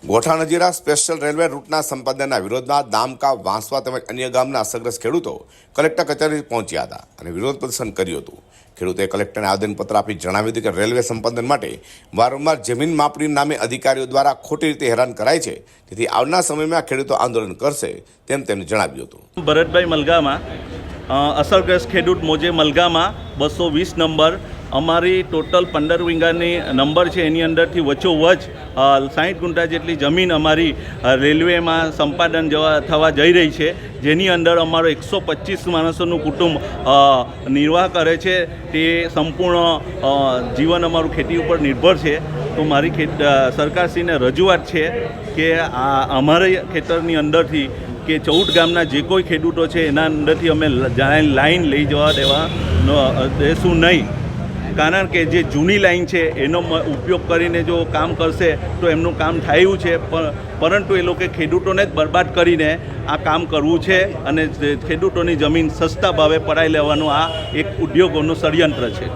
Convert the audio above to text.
Gotha નજીરા special railway રૂટના સંપાદનના વિરોધમાં દામકા, વાંસવા તેમજ અન્ય ગામના અસરગ્રસ્ત ખેડૂતો કલેક્ટર કચેરી પહોંચ્યા હતા અને વિરોધ પ્રદર્શન કર્યું હતું। ખેડૂતોએ કલેક્ટરને આવેદનપત્ર આપી જણાવ્યું હતું કે રેલવે સંપાદન માટે વારંવાર જમીન માપણી નામે અધિકારીઓ દ્વારા ખોટી રીતે હેરાન કરાય છે, તેથી આવનાર સમયમાં ખેડૂતો આંદોલન કરશે તેમ તેમણે જણાવ્યું હતું। ભરતભાઈ મલગામાં અસરગ્રસ્ત ખેડૂત મોજે મલગામાં 220 નંબર અમારી ટોટલ 15 વીઘાની નંબર છે। એની અંદરથી વચ્ચોવચ 60 ગુંઠા જેટલી જમીન અમારી રેલવેમાં સંપાદન થવા જઈ રહી છે, જેની અંદર અમારો 125 માણસોનું કુટુંબ નિર્વાહ કરે છે। તે સંપૂર્ણ જીવન અમારું ખેતી ઉપર નિર્ભર છે। તો મારી સરકારશ્રીને રજૂઆત છે કે અમારા ખેતરની અંદરથી કે 14 ગામના જે કોઈ ખેડૂતો છે એના અંદરથી અમે લાઈન લઈ જવા દેશું નહીં, કારણ કે જે જૂની લાઈન છે એનો ઉપયોગ કરીને જો કામ કરશે તો એમનું કામ થયું છે, પરંતુ એ લોકો ખેડૂતોને જ બરબાદ કરીને આ કામ કરવું છે અને ખેડૂતોની જમીન સસ્તા ભાવે પડાવી લેવાનું આ એક ઉદ્યોગોનું ષડયંત્ર છે।